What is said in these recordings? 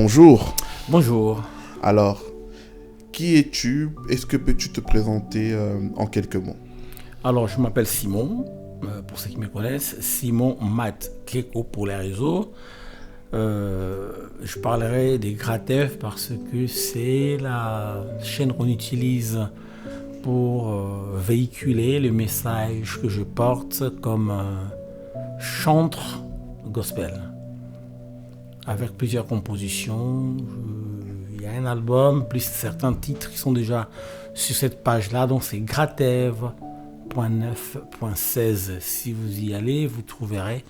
Bonjour. Bonjour. Alors, qui es-tu? Est-ce que peux-tu te présenter en quelques mots? Alors, je m'appelle Simon, pour ceux qui me connaissent, Simon Mat Keko pour les réseaux. Je parlerai des Gratev parce que c'est la chaîne qu'on utilise pour véhiculer le message que je porte comme chantre gospel. Avec plusieurs compositions, il y a un album, plus certains titres qui sont déjà sur cette page-là, donc c'est gratev.9.16. Si vous y allez, vous trouverez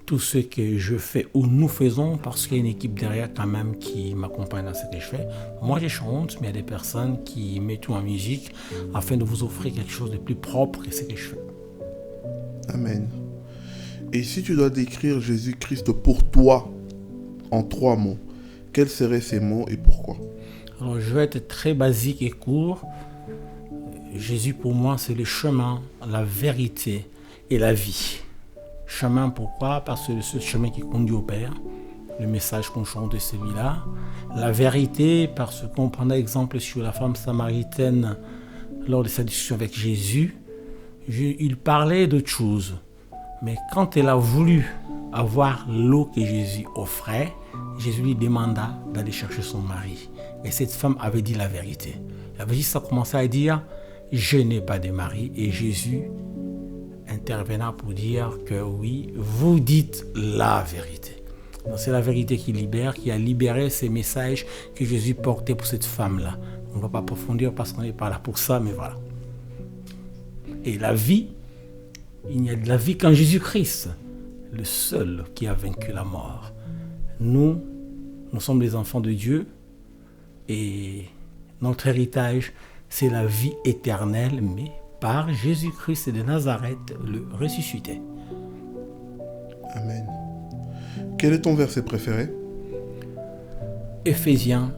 tout ce que je fais ou nous faisons, parce qu'il y a une équipe derrière quand même qui m'accompagne dans ce que je fais. Moi je chante, mais il y a des personnes qui mettent tout en musique afin de vous offrir quelque chose de plus propre que ce que je fais. Amen. Et si tu dois décrire Jésus-Christ pour toi en 3 mots, quels seraient ces mots et pourquoi? Alors je vais être très basique et court. Jésus pour moi c'est le chemin, la vérité et la vie. Chemin pourquoi? Parce que c'est ce chemin qui conduit au Père. Le message qu'on chante est celui-là. La vérité parce qu'on prend l'exemple sur la femme samaritaine lors de sa discussion avec Jésus. Il parlait d'autre chose. Mais quand elle a voulu avoir l'eau que Jésus offrait, Jésus lui demanda d'aller chercher son mari. Et cette femme avait dit la vérité. Elle avait juste commencé à dire « Je n'ai pas de mari ». Et Jésus intervenant pour dire que oui, vous dites la vérité. Donc c'est la vérité qui libère, qui a libéré ces messages que Jésus portait pour cette femme-là. On ne va pas approfondir parce qu'on n'est pas là pour ça, mais voilà. Et la vie, il n'y a de la vie qu'en Jésus-Christ, le seul qui a vaincu la mort. Nous sommes les enfants de Dieu et notre héritage, c'est la vie éternelle, mais par Jésus-Christ de Nazareth, le ressuscité. Amen. Quel est ton verset préféré? Éphésiens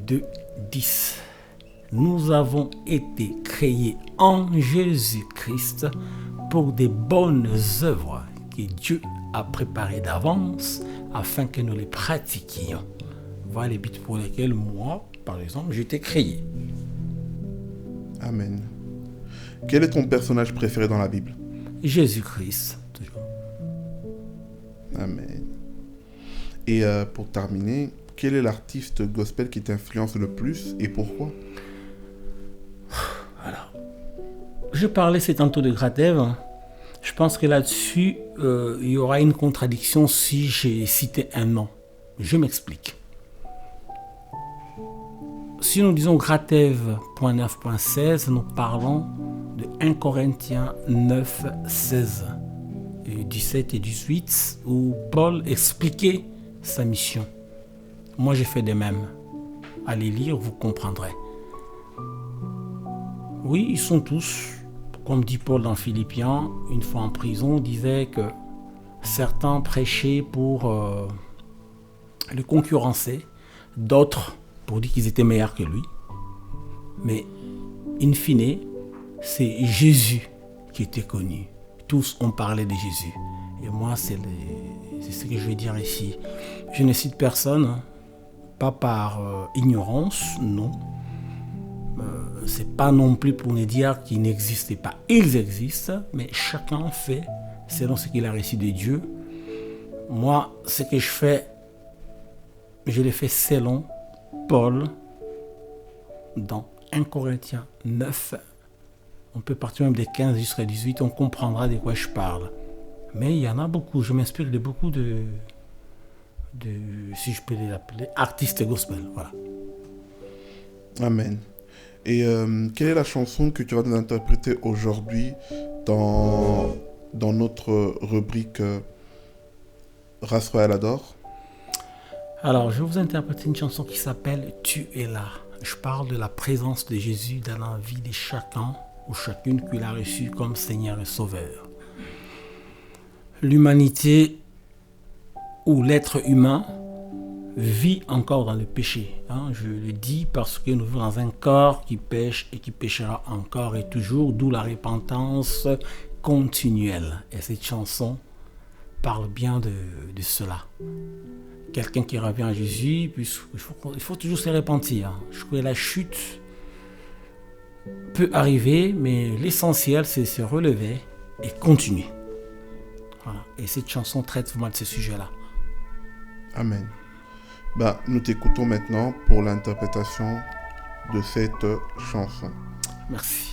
2:10. Nous avons été créés en Jésus-Christ pour des bonnes œuvres que Dieu a préparées d'avance afin que nous les pratiquions. Voilà les buts pour lesquels moi, par exemple, j'ai été créé. Amen. Quel est ton personnage préféré dans la Bible? Jésus-Christ, toujours. Amen. Et pour terminer, quel est l'artiste gospel qui t'influence le plus et pourquoi? Alors, je parlais c'est tantôt de Gratev. Je pense que là-dessus, il y aura une contradiction si j'ai cité un nom. Je m'explique. Si nous disons Gratev.9.16, nous parlons de 1 Corinthiens 9, 16, 17 et 18, où Paul expliquait sa mission. Moi, j'ai fait de même. Allez lire, vous comprendrez. Oui, ils sont tous, comme dit Paul dans Philippiens, une fois en prison, disait que certains prêchaient pour le concurrencer, d'autres pour dire qu'ils étaient meilleurs que lui. Mais, in fine, c'est Jésus qui était connu. Tous ont parlé de Jésus. Et moi, c'est ce que je vais dire ici. Je ne cite personne, pas par ignorance, non. C'est pas non plus pour ne dire qu'ils n'existaient pas. Ils existent, mais chacun fait selon ce qu'il a reçu de Dieu. Moi, ce que je fais, je le fais selon Paul dans 1 Corinthiens 9. On peut partir même des 15 jusqu'à 18, on comprendra de quoi je parle. Mais il y en a beaucoup, je m'inspire de beaucoup de si je peux les appeler, artistes gospel. Voilà. Amen. Et quelle est la chanson que tu vas nous interpréter aujourd'hui dans notre rubrique Race Royale Adore? Alors, je vais vous interpréter une chanson qui s'appelle « Tu es là ». Je parle de la présence de Jésus dans la vie de chacun ou chacune qu'il a reçu comme Seigneur et Sauveur. L'humanité ou l'être humain vit encore dans le péché. Je le dis parce que nous vivons dans un corps qui pêche et qui péchera encore et toujours, d'où la repentance continuelle. Et cette chanson parle bien de cela. Quelqu'un qui revient à Jésus, puis il faut toujours se repentir. Je crois que la chute peut arriver, mais l'essentiel, c'est se relever et continuer. Voilà. Et cette chanson traite vraiment de ce sujet-là. Amen. Nous t'écoutons maintenant pour l'interprétation de cette chanson. Merci.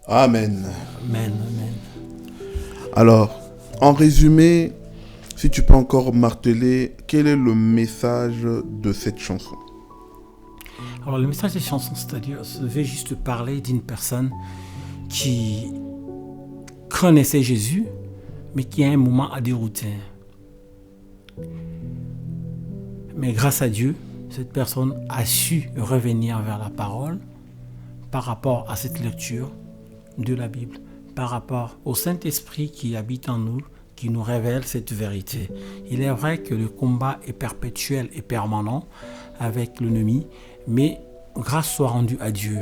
Amen. Amen, amen. Alors, en résumé, si tu peux encore marteler, quel est le message de cette chanson? Alors le message des chansons, c'est-à-dire, je vais juste parler d'une personne qui connaissait Jésus, mais qui à un moment a dérouté. Mais grâce à Dieu, cette personne a su revenir vers la parole par rapport à cette lecture de la Bible, par rapport au Saint-Esprit qui habite en nous, qui nous révèle cette vérité. Il est vrai que le combat est perpétuel et permanent avec l'ennemi, mais grâce soit rendue à Dieu.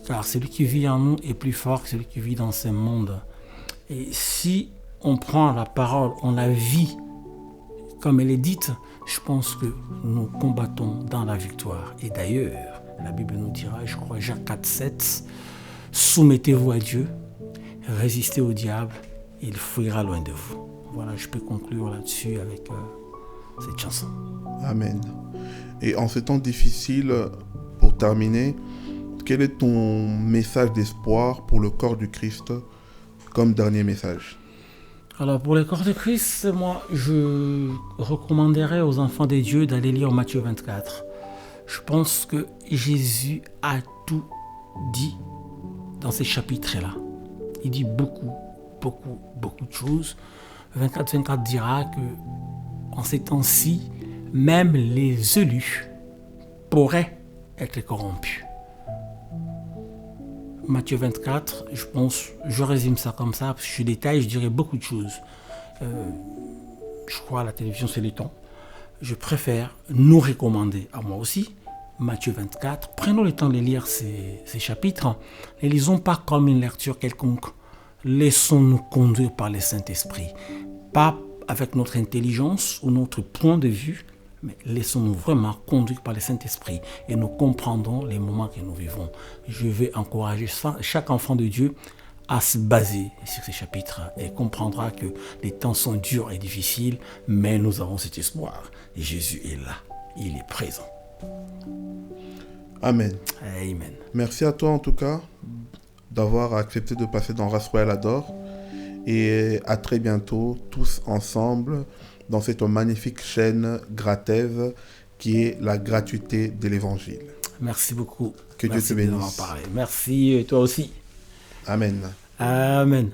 Car celui qui vit en nous est plus fort que celui qui vit dans ce monde. Et si on prend la parole, on la vit comme elle est dite, je pense que nous combattons dans la victoire. Et d'ailleurs, la Bible nous dira, je crois Jacques 4,7, soumettez-vous à Dieu, résistez au diable, il fuira loin de vous. Voilà, je peux conclure là-dessus avec cette chanson. Amen. Et en ces temps difficiles, pour terminer, quel est ton message d'espoir pour le corps du Christ comme dernier message? Alors pour le corps de Christ, moi je recommanderais aux enfants de Dieu d'aller lire Matthieu 24. Je pense que Jésus a tout dit dans ces chapitres-là. Il dit beaucoup de choses. 24 dira que en ces temps-ci, même les élus pourraient être corrompus. Matthieu 24, je pense, je résume ça comme ça, parce que je détaille, je dirais beaucoup de choses. Je crois à la télévision, c'est le temps. Je préfère nous recommander, à moi aussi, Matthieu 24. Prenons le temps de lire ces chapitres. Ne lisons pas comme une lecture quelconque. Laissons-nous conduire par le Saint-Esprit. Pas avec notre intelligence ou notre point de vue, mais laissons-nous vraiment conduire par le Saint-Esprit et nous comprendrons les moments que nous vivons. Je vais encourager chaque enfant de Dieu à se baser sur ces chapitres et comprendra que les temps sont durs et difficiles, mais nous avons cet espoir. Et Jésus est là, il est présent. Amen. Amen. Merci à toi en tout cas d'avoir accepté de passer dans Race Royale Adore. Et à très bientôt, tous ensemble, dans cette magnifique chaîne Gratève qui est la gratuité de l'évangile. Merci beaucoup. Que Dieu te bénisse. Merci et toi aussi. Amen. Amen.